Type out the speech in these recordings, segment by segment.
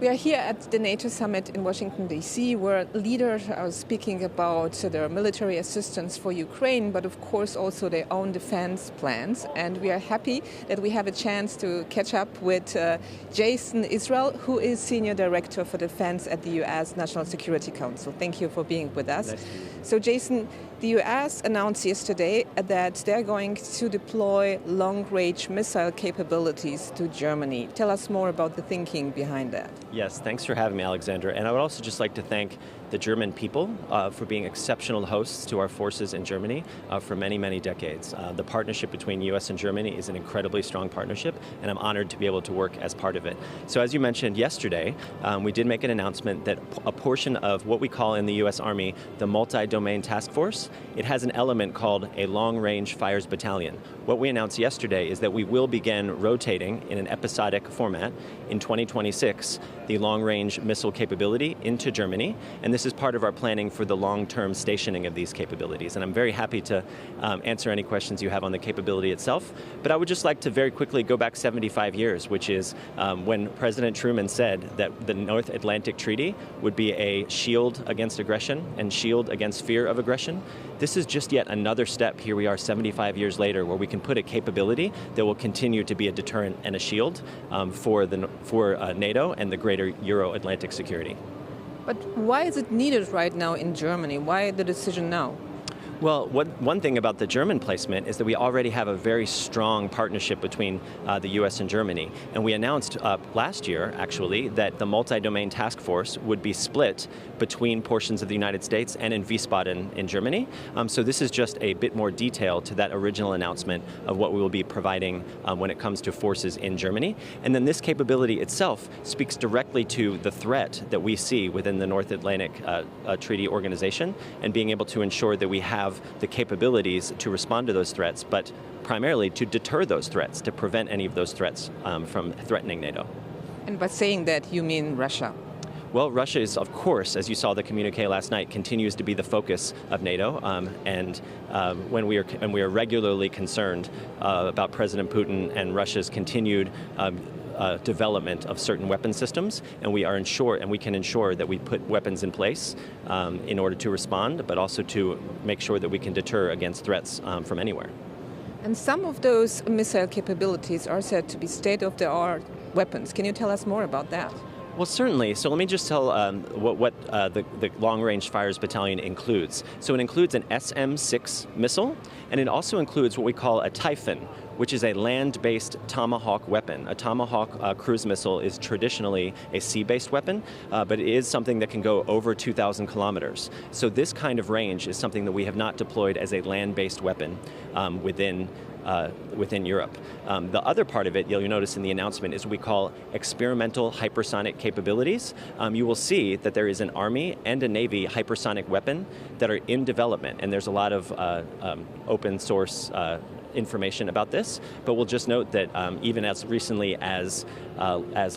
We are here at the NATO summit in Washington, D.C., where leaders are speaking about their military assistance for Ukraine, but of course also their own defense plans. And we are happy that we have a chance to catch up with Jason Israel, who is Senior Director for Defense at the U.S. National Security Council. Thank you for being with us. Nice to meet you. So Jason, the U.S. announced yesterday that they're going to deploy long-range missile capabilities to Germany. Tell us more about the thinking behind that. Yes, thanks for having me, Alexandra. And I would also just like to thank the German people for being exceptional hosts to our forces in Germany for many, many decades. The partnership between U.S. and Germany is an incredibly strong partnership, and I'm honored to be able to work as part of it. So as you mentioned yesterday, we did make an announcement that a portion of what we call in the U.S. Army the multi-domain task force, it has an element called a long-range fires battalion. What we announced yesterday is that we will begin rotating in an episodic format in 2026 the long-range missile capability into Germany, and this is part of our planning for the long-term stationing of these capabilities. And I'm very happy to answer any questions you have on the capability itself, but I would just like to very quickly go back 75 years, which is when President Truman said that the North Atlantic Treaty would be a shield against aggression and shield against fear of aggression. This is just yet another step. Here we are 75 years later, where we can put a capability that will continue to be a deterrent and a shield for NATO and the greater Euro-Atlantic security. But why is it needed right now in Germany? Why the decision now? Well, one thing about the German placement is that we already have a very strong partnership between the U.S. and Germany. And we announced last year, actually, that the multi-domain task force would be split between portions of the United States and in Wiesbaden in Germany. So this is just a bit more detail to that original announcement of what we will be providing when it comes to forces in Germany. And then this capability itself speaks directly to the threat that we see within the North Atlantic Treaty Organization, and being able to ensure that we have the capabilities to respond to those threats, but primarily to deter those threats, to prevent any of those threats from threatening NATO. And by saying that, you mean Russia? Well, Russia is, of course, as you saw the communique last night, continues to be the focus of NATO, when we are regularly concerned about President Putin and Russia's continued development of certain weapon systems, and we can ensure that we put weapons in place in order to respond, but also to make sure that we can deter against threats from anywhere. And some of those missile capabilities are said to be state-of-the-art weapons. Can you tell us more about that? Well, certainly. So let me just tell what the long-range fires battalion includes. So it includes an SM-6 missile, and it also includes what we call a Typhon, which is a land-based Tomahawk weapon. A Tomahawk cruise missile is traditionally a sea-based weapon, but it is something that can go over 2,000 kilometers. So this kind of range is something that we have not deployed as a land-based weapon within Europe. The other part of it, you'll notice in the announcement, is what we call experimental hypersonic capabilities. You will see that there is an Army and a Navy hypersonic weapon that are in development, and there's a lot of open source information about this, but we'll just note that even as recently as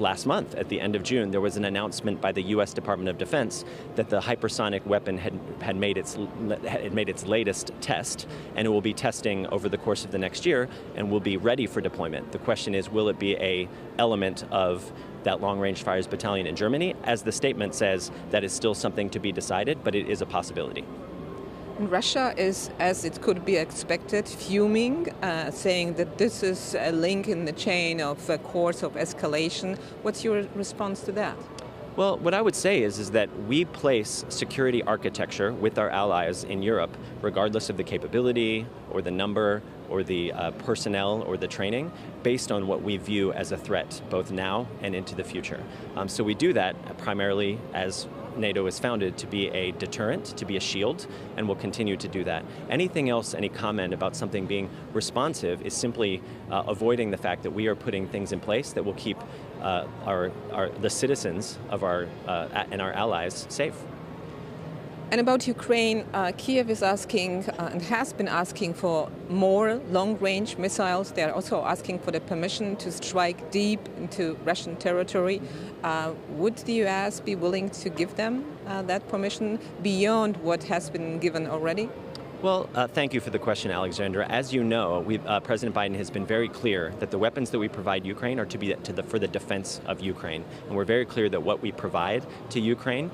last month, at the end of June, there was an announcement by the U.S. Department of Defense that the hypersonic weapon had made its latest test, and it will be testing over the course of the next year and will be ready for deployment. The question is, will it be an element of that long-range fires battalion in Germany? As the statement says, that is still something to be decided, but it is a possibility. And Russia is, as it could be expected, fuming, saying that this is a link in the chain of a course of escalation. What's your response to that? Well, what I would say is that we place security architecture with our allies in Europe, regardless of the capability or the number or the personnel or the training, based on what we view as a threat, both now and into the future. So we do that primarily as NATO is founded to be a deterrent, to be a shield, and will continue to do that. Anything else, any comment about something being responsive is simply avoiding the fact that we are putting things in place that will keep the citizens of and our allies safe. And about Ukraine, Kiev is asking and has been asking for more long-range missiles. They are also asking for the permission to strike deep into Russian territory. Would the U.S. be willing to give them that permission beyond what has been given already? Well, thank you for the question, Alexandra. As you know, President Biden has been very clear that the weapons that we provide Ukraine are to be for the defense of Ukraine. And we're very clear that what we provide to Ukraine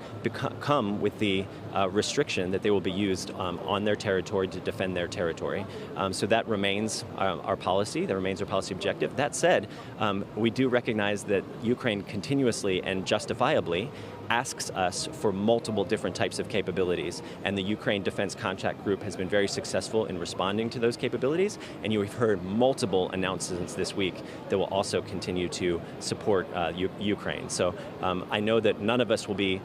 come with the restriction that they will be used on their territory to defend their territory. So that remains our policy. That remains our policy objective. That said, we do recognize that Ukraine continuously and justifiably asks us for multiple different types of capabilities, and the Ukraine Defense Contract Group has been very successful in responding to those capabilities, and you've heard multiple announcements this week that will also continue to support Ukraine. So I know that none of us will be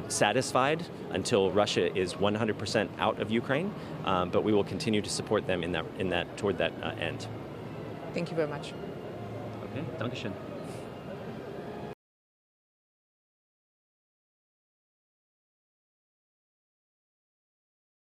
satisfied until Russia is 100% out of Ukraine, but we will continue to support them toward that end. Thank you very much. Okay, Dankeschön.